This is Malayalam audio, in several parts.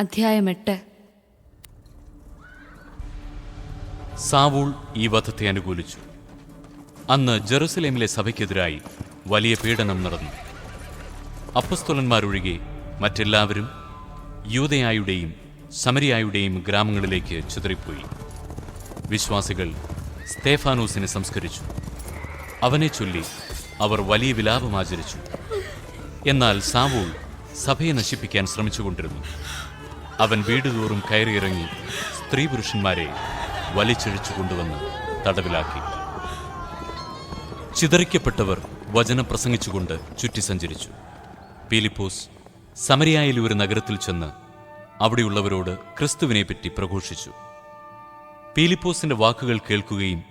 അധ്യായം 8. സാവൂൾ ഈ വധത്തെ അനുകൂലിച്ചു. അന്ന് ജെറുസലേമിലെ സഭയ്ക്കെതിരായി വലിയ പീഡനം നടന്നു. അപ്പസ്തോലന്മാരൊഴികെ മറ്റെല്ലാവരും യൂദയായുടെയും സമരിയായുടെയും ഗ്രാമങ്ങളിലേക്ക് ചിതറിപ്പോയി. വിശ്വാസികൾ സ്തേഫാനോസിനെ സംസ്കരിച്ചു. അവനെ ചൊല്ലി അവർ വലിയ വിലാപം ആചരിച്ചു. എന്നാൽ സാവൂൾ സഭയെ നശിപ്പിക്കാൻ ശ്രമിച്ചുകൊണ്ടിരുന്നു. അവൻ വീടുതോറും കയറിയിറങ്ങി സ്ത്രീ പുരുഷന്മാരെ വലിച്ചിഴിച്ചു കൊണ്ടുവന്ന് തടവിലാക്കി. ചിതറിക്കപ്പെട്ടവർ വചനം പ്രസംഗിച്ചുകൊണ്ട് ചുറ്റി സഞ്ചരിച്ചു. പീലിപ്പോസ് സമരിയായിലെ ഒരു നഗരത്തിൽ ചെന്ന് അവിടെയുള്ളവരോട് ക്രിസ്തുവിനെപ്പറ്റി പ്രഘോഷിച്ചു. പീലിപ്പോസിന്റെ വാക്കുകൾ കേൾക്കുകയും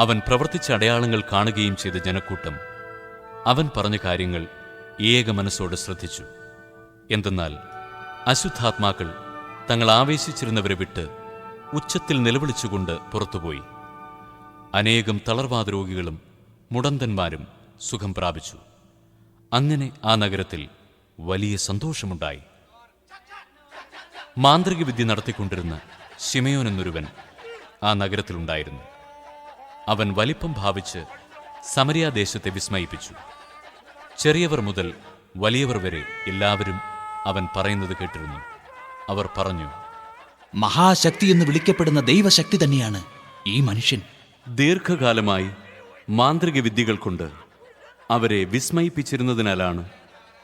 അവൻ പ്രവർത്തിച്ച അടയാളങ്ങൾ കാണുകയും ചെയ്ത ജനക്കൂട്ടം അവൻ പറഞ്ഞ കാര്യങ്ങൾ ഏക മനസ്സോടെ ശ്രദ്ധിച്ചു. എന്തെന്നാൽ അശുദ്ധാത്മാക്കൾ തങ്ങൾ ആവേശിച്ചിരുന്നവരെ വിട്ട് ഉച്ചത്തിൽ നിലവിളിച്ചുകൊണ്ട് പുറത്തുപോയി. അനേകം തളർവാദ രോഗികളും മുടന്തന്മാരും സുഖം പ്രാപിച്ചു. അങ്ങനെ ആ നഗരത്തിൽ വലിയ സന്തോഷമുണ്ടായി. മാന്ത്രിക വിദ്യ നടത്തിക്കൊണ്ടിരുന്ന ശിമയോൻ എന്നൊരുവൻ ആ നഗരത്തിലുണ്ടായിരുന്നു. അവൻ വലിപ്പം ഭാവിച്ച് സമരിയാദേശത്തെ വിസ്മയിപ്പിച്ചു. ചെറിയവർ മുതൽ വലിയവർ വരെ എല്ലാവരും അവൻ പറയുന്നത് കേട്ടിരുന്നു. അവർ പറഞ്ഞു, മഹാശക്തി എന്ന് വിളിക്കപ്പെടുന്ന ദൈവശക്തി തന്നെയാണ് ഈ മനുഷ്യൻ. ദീർഘകാലമായി മാന്ത്രിക വിദ്യകൾ കൊണ്ട് അവരെ വിസ്മയിപ്പിച്ചിരുന്നതിനാലാണ്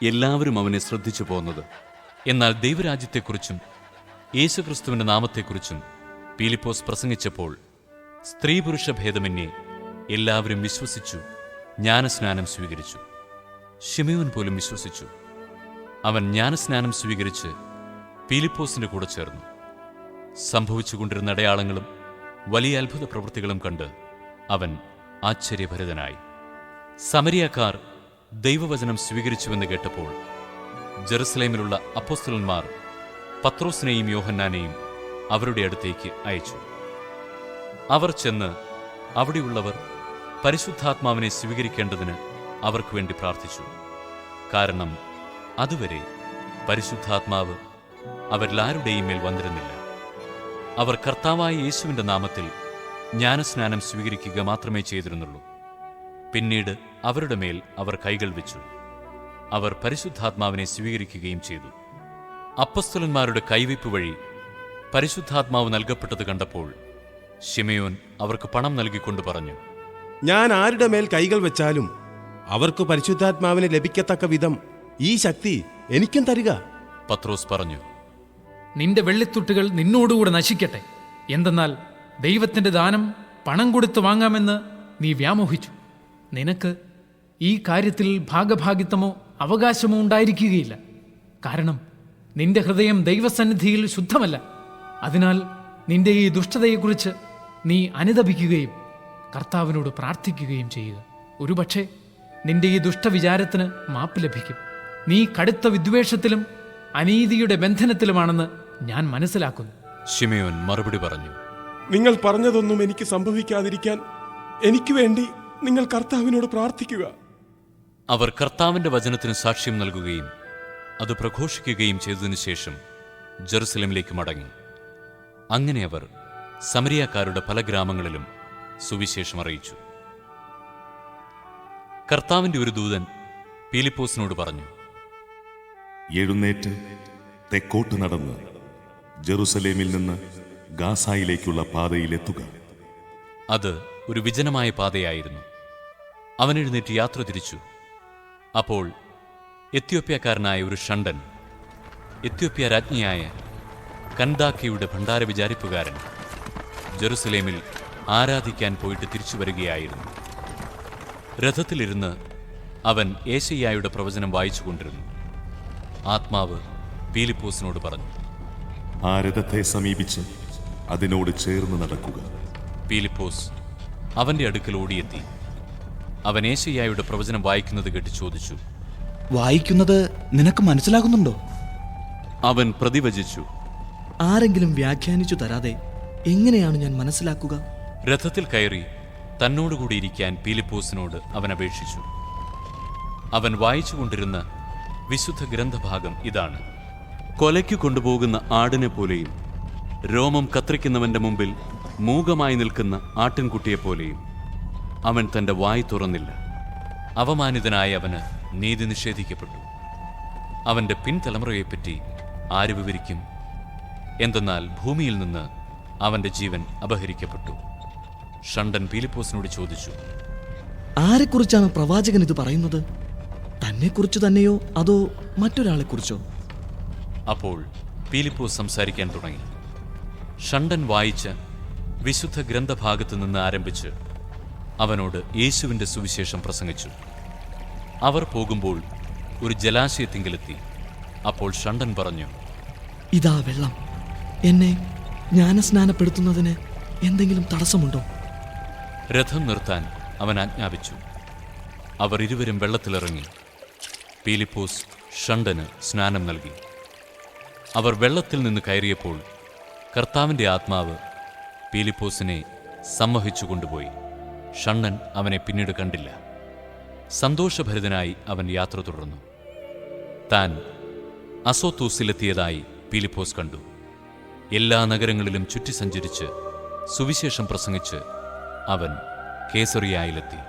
എല്ലാവരും അവനെ ശ്രദ്ധിച്ചു പോന്നത്. എന്നാൽ ദൈവരാജ്യത്തെക്കുറിച്ചും യേശുക്രിസ്തുവിന്റെ നാമത്തെക്കുറിച്ചും പീലിപ്പോസ് പ്രസംഗിച്ചപ്പോൾ സ്ത്രീ പുരുഷ ഭേദമന്യേ എല്ലാവരും വിശ്വസിച്ചു, ജ്ഞാനസ്നാനം സ്വീകരിച്ചു. ശിമയോൻ പോലും വിശ്വസിച്ചു. അവൻ ജ്ഞാനസ്നാനം സ്വീകരിച്ച് പീലിപ്പോസിന്റെ കൂടെ ചേർന്നു. സംഭവിച്ചുകൊണ്ടിരുന്ന അടയാളങ്ങളും വലിയ അത്ഭുത പ്രവൃത്തികളും കണ്ട് അവൻ ആശ്ചര്യഭരിതനായി. സമരിയാക്കാർ ദൈവവചനം സ്വീകരിച്ചുവെന്ന് കേട്ടപ്പോൾ ജെറുസലേമിലുള്ള അപ്പോസ്തലന്മാർ പത്രോസിനെയും യോഹന്നാനെയും അവരുടെ അടുത്തേക്ക് അയച്ചു. അവർ ചെന്ന് അവിടെയുള്ളവർ പരിശുദ്ധാത്മാവിനെ സ്വീകരിക്കേണ്ടതിന് അവർക്ക് വേണ്ടി പ്രാർത്ഥിച്ചു. കാരണം അതുവരെ പരിശുദ്ധാത്മാവ് അവരിലാരുടെയും മേൽ വന്നിരുന്നില്ല. അവർ കർത്താവായ യേശുവിന്റെ നാമത്തിൽ ജ്ഞാനസ്നാനം സ്വീകരിക്കുക മാത്രമേ ചെയ്തിരുന്നുള്ളൂ. പിന്നീട് അവരുടെ മേൽ അവർ കൈകൾ വെച്ചു. അവർ പരിശുദ്ധാത്മാവിനെ സ്വീകരിക്കുകയും ചെയ്തു. അപ്പസ്തലന്മാരുടെ കൈവയ്പ് വഴി പരിശുദ്ധാത്മാവ് നൽകപ്പെട്ടത് കണ്ടപ്പോൾ ശിമയോൻ അവർക്ക് പണം നൽകിക്കൊണ്ട് പറഞ്ഞു, ഞാൻ ആരുടെ മേൽ കൈകൾ വെച്ചാലും അവർക്ക് പരിശുദ്ധാത്മാവിനെ ലഭിക്കത്തക്ക വിധം ഈ ശക്തി എനിക്കും തരിക. പത്രോസ് പറഞ്ഞു, നിന്റെ വെള്ളിത്തുട്ടുകൾ നിന്നോടുകൂടെ നശിക്കട്ടെ. എന്തെന്നാൽ ദൈവത്തിന്റെ ദാനം പണം കൊടുത്ത് വാങ്ങാമെന്ന് നീ വ്യാമോഹിച്ചു. നിനക്ക് ഈ കാര്യത്തിൽ ഭാഗഭാഗിത്വമോ അവകാശമോ ഉണ്ടായിരിക്കുകയില്ല. കാരണം നിന്റെ ഹൃദയം ദൈവസന്നിധിയിൽ ശുദ്ധമല്ല. അതിനാൽ നിന്റെ ഈ ദുഷ്ടതയെക്കുറിച്ച് നീ അനുതപിക്കുകയും കർത്താവിനോട് പ്രാർത്ഥിക്കുകയും ചെയ്യുക. ഒരുപക്ഷെ നിന്റെ ഈ ദുഷ്ടവിചാരത്തിന് മാപ്പ് ലഭിക്കും. നീ കടുത്ത വിദ്വേഷത്തിലും അനീതിയുടെ ബന്ധനത്തിലുമാണെന്ന് ഞാൻ മനസ്സിലാക്കുന്നു. ശിമയോൻ മറുപടി പറഞ്ഞു, നിങ്ങൾ പറഞ്ഞതൊന്നും എനിക്ക് സംഭവിക്കാതിരിക്കാൻ എനിക്ക് വേണ്ടി നിങ്ങൾ കർത്താവിനോട് പ്രാർത്ഥിക്കുക. അവർ കർത്താവിന്റെ വചനത്തിന് സാക്ഷ്യം നൽകുകയും അത് പ്രഘോഷിക്കുകയും ചെയ്തതിനു ശേഷം ജെറുസലേമിലേക്ക് മടങ്ങി. അങ്ങനെ അവർ സമരിയാക്കാരുടെ പല ഗ്രാമങ്ങളിലും സുവിശേഷം അറിയിച്ചു. കർത്താവിന്റെ ഒരു ദൂതൻ പീലിപ്പോസിനോട് പറഞ്ഞു, എഴുന്നേറ്റ് തെക്കോട്ട് നടന്ന് ജെറുസലേമിൽ നിന്ന് ഗാസായിലേക്കുള്ള പാതയിലെത്തുക. അത് ഒരു വിജനമായ പാതയായിരുന്നു. അവൻ എഴുന്നേറ്റ് യാത്ര തിരിച്ചു. അപ്പോൾ എത്യോപ്യക്കാരനായ ഒരു ഷണ്ടൻ, എത്യോപ്യ രാജ്ഞിയായ കൻദാക്കയുടെ ഭണ്ഡാര വിചാരിപ്പുകാരൻ, ജെറുസലേമിൽ ആരാധിക്കാൻ പോയിട്ട് തിരിച്ചു വരികയായിരുന്നു. രഥത്തിലിരുന്ന് അവൻ ഏശയ്യായുടെ പ്രവചനം വായിച്ചുകൊണ്ടിരുന്നു. ആത്മാവ് പീലിപ്പോസിനോട് പറഞ്ഞു, ആ രഥത്തെ സമീപിച്ച് അതിനോട് ചേർന്ന് നടക്കുക. പീലിപ്പോസ് അവന്റെ അടുക്കൽ ഓടിയെത്തി. അവൻ ഏശയ്യായുടെ പ്രവചനം വായിക്കുന്നത് കേട്ട് ചോദിച്ചു, വായിക്കുന്നത് നിനക്ക് മനസ്സിലാകുന്നുണ്ടോ? അവൻ പ്രതിവചിച്ചു, ആരെങ്കിലും വ്യാഖ്യാനിച്ചു തരാതെ എങ്ങനെയാണ് ഞാൻ മനസ്സിലാക്കുക? രഥത്തിൽ കയറി തന്നോടുകൂടി ഇരിക്കാൻ പീലിപ്പോസിനോട് അവൻ അപേക്ഷിച്ചു. അവൻ വായിച്ചുകൊണ്ടിരുന്ന വിശുദ്ധ ഗ്രന്ഥഭാഗം ഇതാണ്: കൊലയ്ക്കു കൊണ്ടുപോകുന്ന ആടിനെ പോലെയും രോമം കത്രിക്കുന്നവന്റെ മുമ്പിൽ മൂകമായി നിൽക്കുന്ന ആട്ടിൻകുട്ടിയെപ്പോലെയും അവൻ തന്റെ വായ് തുറന്നില്ല. അവമാനിതനായ അവന് നീതി നിഷേധിക്കപ്പെട്ടു. അവന്റെ പിൻതലമുറയെപ്പറ്റി ആര് വിവരിക്കും? എന്തെന്നാൽ ഭൂമിയിൽ നിന്ന് അവന്റെ ജീവൻ അപഹരിക്കപ്പെട്ടു. ഷണ്ഡൻ പീലിപ്പോസിനോട് ചോദിച്ചു, ആരെക്കുറിച്ചാണ് പ്രവാചകൻ ഇത് പറയുന്നത്? തന്നെക്കുറിച്ച് തന്നെയോ അതോ മറ്റൊരാളെക്കുറിച്ചോ? അപ്പോൾ പീലിപ്പോസ് സംസാരിക്കാൻ തുടങ്ങി. ഷണ്ഡൻ വായിച്ച വിശുദ്ധ ഗ്രന്ഥഭാഗത്തു നിന്ന് ആരംഭിച്ച് അവനോട് യേശുവിൻ്റെ സുവിശേഷം പ്രസംഗിച്ചു. അവർ പോകുമ്പോൾ ഒരു ജലാശയത്തിങ്കിലെത്തി. അപ്പോൾ ഷണ്ഡൻ പറഞ്ഞു, ഇതാ വെള്ളം. എന്നെ ജ്ഞാനസ്നാനപ്പെടുത്തുന്നതിന് എന്തെങ്കിലും തടസ്സമുണ്ടോ? രഥം നിർത്താൻ അവൻ ആജ്ഞാപിച്ചു. അവർ ഇരുവരും വെള്ളത്തിലിറങ്ങി. പീലിപ്പോസ് ഷണ്ഡന് സ്നാനം നൽകി. അവർ വെള്ളത്തിൽ നിന്ന് കയറിയപ്പോൾ കർത്താവിൻ്റെ ആത്മാവ് പീലിപ്പോസിനെ സംവഹിച്ചു കൊണ്ടുപോയി. ഷണ്ഡൻ അവനെ പിന്നീട് കണ്ടില്ല. സന്തോഷഭരിതനായി അവൻ യാത്ര തുടർന്നു. താൻ അസോത്തൂസിലെത്തിയതായി പീലിപ്പോസ് കണ്ടു. എല്ലാ നഗരങ്ങളിലും ചുറ്റി സഞ്ചരിച്ച് സുവിശേഷം പ്രസംഗിച്ച് അവൻ കേസറിയായിലെത്തി.